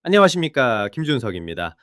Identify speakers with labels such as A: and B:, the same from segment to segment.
A: 안녕하십니까. 김준석입니다.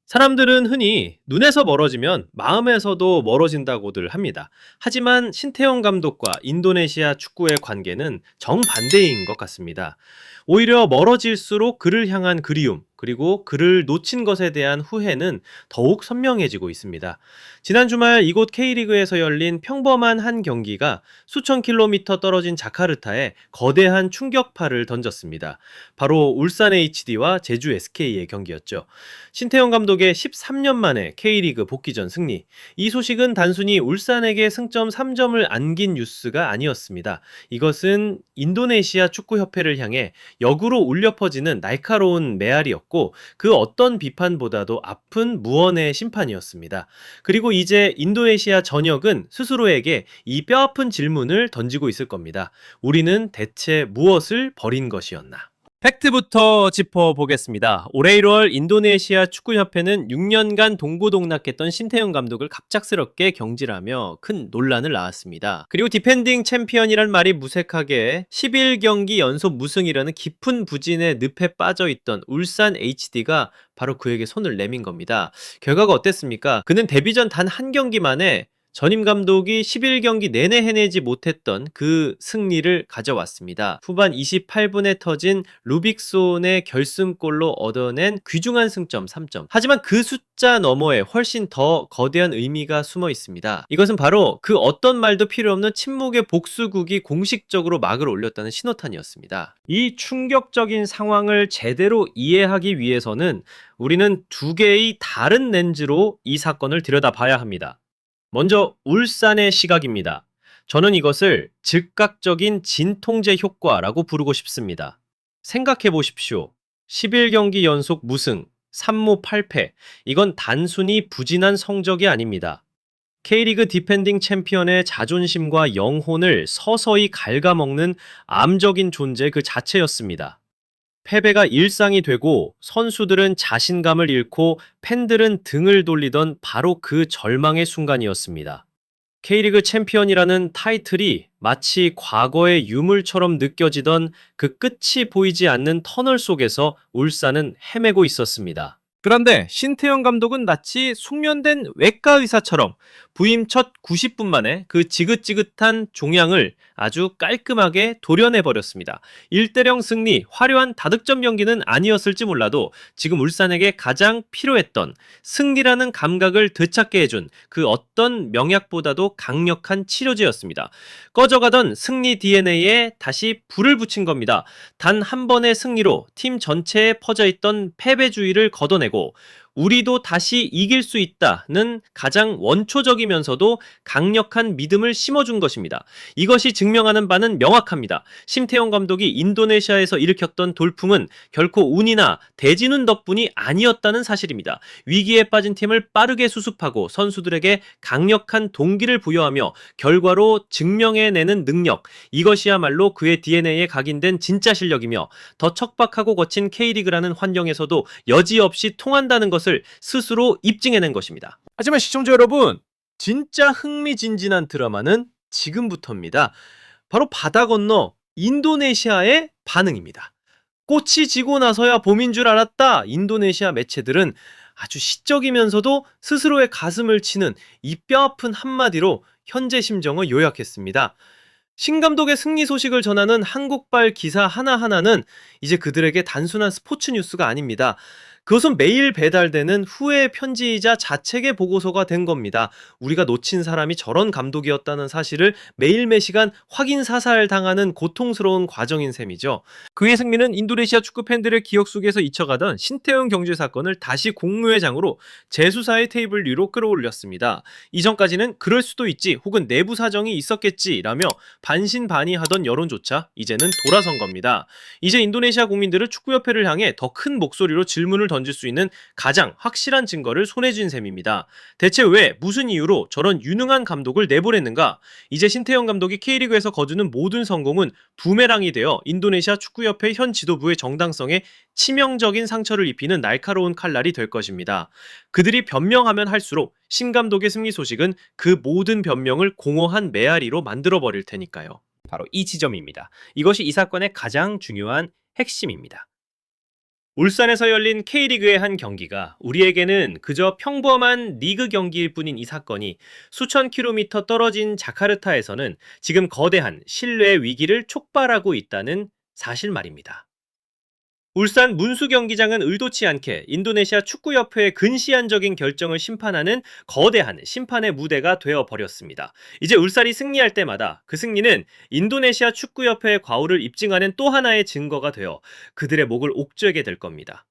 A: 사람들은 흔히 눈에서 멀어지면 마음에서도 멀어진다고들 합니다. 하지만 신태용 감독과 인도네시아 축구의 관계는 정반대인 것 같습니다. 오히려 멀어질수록 그를 향한 그리움, 그리고 그를 놓친 것에 대한 후회는 더욱 선명해지고 있습니다. 지난 주말 이곳 K리그에서 열린 평범한 한 경기가 수천 킬로미터 떨어진 자카르타에 거대한 충격파를 던졌습니다. 바로 울산 HD와 제주 SK의 경기였죠. 신태용 감독의 13년 만에 K리그 복귀전 승리. 이 소식은 단순히 울산에게 승점 3점을 안긴 뉴스가 아니었습니다. 이것은 인도네시아 축구협회를 향해 역으로 울려 퍼지는 날카로운 메아리였고 그 어떤 비판보다도 아픈 무언의 심판이었습니다. 그리고 이제 인도네시아 전역은 스스로에게 이 뼈아픈 질문을 던지고 있을 겁니다. 우리는 대체 무엇을 버린 것이었나? 팩트부터 짚어보겠습니다. 올해 1월 인도네시아 축구협회는 6년간 동고동락했던 신태용 감독을 갑작스럽게 경질하며 큰 논란을 낳았습니다. 그리고 디펜딩 챔피언이란 말이 무색하게 11경기 연속 무승이라는 깊은 부진의 늪에 빠져있던 울산 HD가 바로 그에게 손을 내민 겁니다. 결과가 어땠습니까? 그는 데뷔전 단 한 경기 만에 전임 감독이 11경기 내내 해내지 못했던 그 승리를 가져왔습니다. 후반 28분에 터진 루빅손의 결승골로 얻어낸 귀중한 승점 3점. 하지만 그 숫자 너머에 훨씬 더 거대한 의미가 숨어 있습니다. 이것은 바로 그 어떤 말도 필요 없는 침묵의 복수국이 공식적으로 막을 올렸다는 신호탄이었습니다. 이 충격적인 상황을 제대로 이해하기 위해서는 우리는 두 개의 다른 렌즈로 이 사건을 들여다봐야 합니다. 먼저 울산의 시각입니다. 저는 이것을 즉각적인 진통제 효과라고 부르고 싶습니다. 생각해 보십시오. 11경기 연속 무승, 3무 8패. 이건 단순히 부진한 성적이 아닙니다. K리그 디펜딩 챔피언의 자존심과 영혼을 서서히 갉아먹는 암적인 존재 그 자체였습니다. 패배가 일상이 되고 선수들은 자신감을 잃고 팬들은 등을 돌리던 바로 그 절망의 순간이었습니다. K리그 챔피언이라는 타이틀이 마치 과거의 유물처럼 느껴지던 그 끝이 보이지 않는 터널 속에서 울산은 헤매고 있었습니다. 그런데 신태영 감독은 마치 숙련된 외과 의사처럼 부임 첫 90분 만에 그 지긋지긋한 종양을 아주 깔끔하게 도려내버렸습니다. 1대0 승리, 화려한 다득점 경기는 아니었을지 몰라도 지금 울산에게 가장 필요했던 승리라는 감각을 되찾게 해준 그 어떤 명약보다도 강력한 치료제였습니다. 꺼져가던 승리 DNA에 다시 불을 붙인 겁니다. 단 한 번의 승리로 팀 전체에 퍼져있던 패배주의를 걷어내고 우리도 다시 이길 수 있다는 가장 원초적이면서도 강력한 믿음을 심어준 것입니다. 이것이 증명하는 바는 명확합니다. 심태영 감독이 인도네시아에서 일으켰던 돌풍은 결코 운이나 대진운 덕분이 아니었다는 사실입니다. 위기에 빠진 팀을 빠르게 수습하고 선수들에게 강력한 동기를 부여하며 결과로 증명해내는 능력, 이것이야말로 그의 DNA에 각인된 진짜 실력이며 더 척박하고 거친 K리그라는 환경에서도 여지없이 통한다는 것을 스스로 입증해낸 것입니다. 하지만 시청자 여러분, 진짜 흥미진진한 드라마는 지금부터입니다. 바로 바다 건너 인도네시아의 반응입니다. 꽃이 지고 나서야 봄인 줄 알았다. 인도네시아 매체들은 아주 시적이면서도 스스로의 가슴을 치는 이 뼈아픈 한마디로 현재 심정을 요약했습니다. 신 감독의 승리 소식을 전하는 한국발 기사 하나하나는 이제 그들에게 단순한 스포츠 뉴스가 아닙니다. 그것은 매일 배달되는 후회 편지이자 자책의 보고서가 된 겁니다. 우리가 놓친 사람이 저런 감독이었다는 사실을 매일 매시간 확인 사살 당하는 고통스러운 과정인 셈이죠. 그의 승리는 인도네시아 축구 팬들의 기억 속에서 잊혀가던 신태용 경질 사건을 다시 공무의 장으로 재수사의 테이블 위로 끌어올렸습니다. 이전까지는 그럴 수도 있지 혹은 내부 사정이 있었겠지라며 반신반의하던 여론조차 이제는 돌아선 겁니다. 이제 인도네시아 국민들은 축구협회를 향해 더 큰 목소리로 질문을 던질 수 있는 가장 확실한 증거를 손에 쥔 셈입니다. 대체 왜 무슨 이유로 저런 유능한 감독을 내보냈는가? 이제 신태영 감독이 K리그에서 거두는 모든 성공은 부메랑이 되어 인도네시아 축구협회 현 지도부의 정당성에 치명적인 상처를 입히는 날카로운 칼날이 될 것입니다. 그들이 변명하면 할수록 신 감독의 승리 소식은 그 모든 변명을 공허한 메아리로 만들어버릴 테니까요. 바로 이 지점입니다. 이것이 이 사건의 가장 중요한 핵심입니다. 울산에서 열린 K리그의 한 경기가 우리에게는 그저 평범한 리그 경기일 뿐인 이 사건이 수천 킬로미터 떨어진 자카르타에서는 지금 거대한 신뢰 위기를 촉발하고 있다는 사실 말입니다. 울산 문수 경기장은 의도치 않게 인도네시아 축구협회의 근시안적인 결정을 심판하는 거대한 심판의 무대가 되어 버렸습니다. 이제 울산이 승리할 때마다 그 승리는 인도네시아 축구협회의 과오를 입증하는 또 하나의 증거가 되어 그들의 목을 옥죄게 될 겁니다.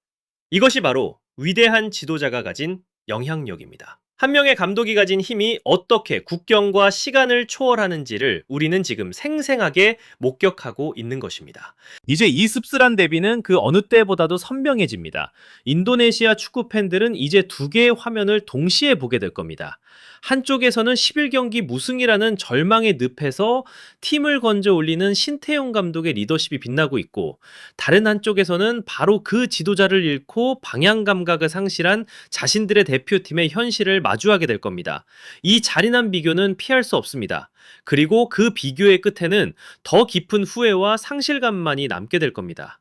A: 이것이 바로 위대한 지도자가 가진 영향력입니다. 한 명의 감독이 가진 힘이 어떻게 국경과 시간을 초월하는지를 우리는 지금 생생하게 목격하고 있는 것입니다.
B: 이제 이 씁쓸한 대비는 그 어느 때보다도 선명해집니다. 인도네시아 축구 팬들은 이제 두 개의 화면을 동시에 보게 될 겁니다. 한쪽에서는 11경기 무승이라는 절망의 늪에서 팀을 건져 올리는 신태용 감독의 리더십이 빛나고 있고, 다른 한쪽에서는 바로 그 지도자를 잃고 방향 감각을 상실한 자신들의 대표팀의 현실을 마주하게 될 겁니다. 이 잔인한 비교는 피할 수 없습니다. 그리고 그 비교의 끝에는 더 깊은 후회와 상실감만이 남게 될 겁니다.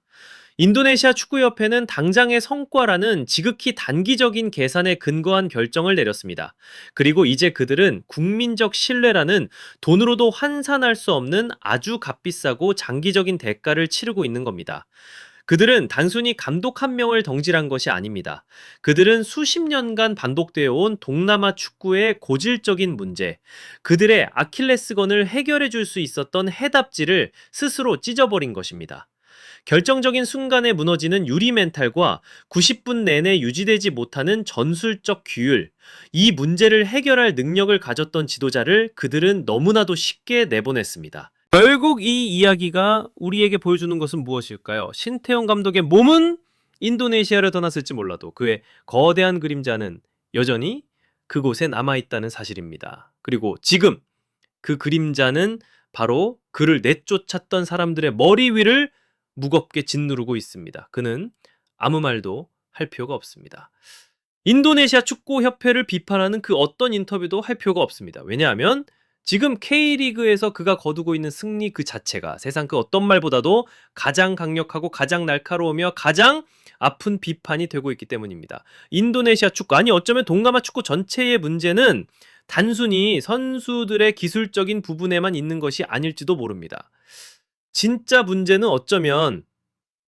B: 인도네시아 축구협회는 당장의 성과라는 지극히 단기적인 계산에 근거한 결정을 내렸습니다. 그리고 이제 그들은 국민적 신뢰라는 돈으로도 환산할 수 없는 아주 값비싸고 장기적인 대가를 치르고 있는 겁니다. 그들은 단순히 감독 한 명을 덩질한 것이 아닙니다. 그들은 수십 년간 반복되어 온 동남아 축구의 고질적인 문제, 그들의 아킬레스건을 해결해 줄 수 있었던 해답지를 스스로 찢어버린 것입니다. 결정적인 순간에 무너지는 유리 멘탈과 90분 내내 유지되지 못하는 전술적 규율, 이 문제를 해결할 능력을 가졌던 지도자를 그들은 너무나도 쉽게 내보냈습니다. 결국 이 이야기가 우리에게 보여주는 것은 무엇일까요? 신태용 감독의 몸은 인도네시아를 떠났을지 몰라도 그의 거대한 그림자는 여전히 그곳에 남아있다는 사실입니다. 그리고 지금 그 그림자는 바로 그를 내쫓았던 사람들의 머리 위를 무겁게 짓누르고 있습니다. 그는 아무 말도 할 필요가 없습니다. 인도네시아 축구협회를 비판하는 그 어떤 인터뷰도 할 필요가 없습니다. 왜냐하면 지금 K리그에서 그가 거두고 있는 승리 그 자체가 세상 그 어떤 말보다도 가장 강력하고 가장 날카로우며 가장 아픈 비판이 되고 있기 때문입니다. 인도네시아 축구, 아니 어쩌면 동남아 축구 전체의 문제는 단순히 선수들의 기술적인 부분에만 있는 것이 아닐지도 모릅니다. 진짜 문제는 어쩌면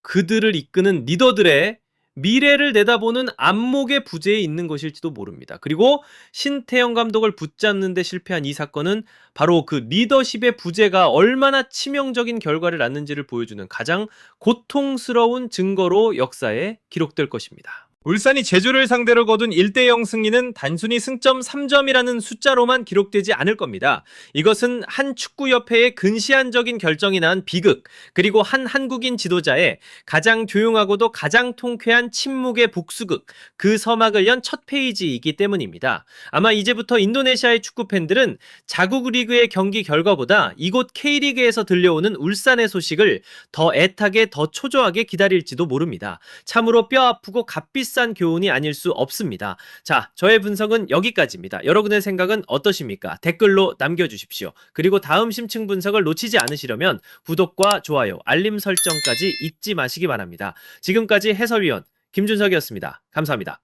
B: 그들을 이끄는 리더들의 미래를 내다보는 안목의 부재에 있는 것일지도 모릅니다. 그리고 신태영 감독을 붙잡는 데 실패한 이 사건은 바로 그 리더십의 부재가 얼마나 치명적인 결과를 낳는지를 보여주는 가장 고통스러운 증거로 역사에 기록될 것입니다. 울산이 제주를 상대로 거둔 1대0 승리는 단순히 승점 3점이라는 숫자로만 기록되지 않을 겁니다. 이것은 한 축구협회의 근시안적인 결정이 난 비극, 그리고 한 한국인 지도자의 가장 조용하고도 가장 통쾌한 침묵의 복수극, 그 서막을 연 첫 페이지이기 때문입니다. 아마 이제부터 인도네시아의 축구팬들은 자국 리그의 경기 결과보다 이곳 K리그에서 들려오는 울산의 소식을 더 애타게 더 초조하게 기다릴지도 모릅니다. 참으로 뼈아프고 값비싼 교훈이 아닐 수 없습니다. 자, 저의 분석은 여기까지입니다. 여러분의 생각은 어떠십니까? 댓글로 남겨주십시오. 그리고 다음 심층 분석을 놓치지 않으시려면 구독과 좋아요, 알림 설정까지 잊지 마시기 바랍니다. 지금까지 해설위원 김준석이었습니다. 감사합니다.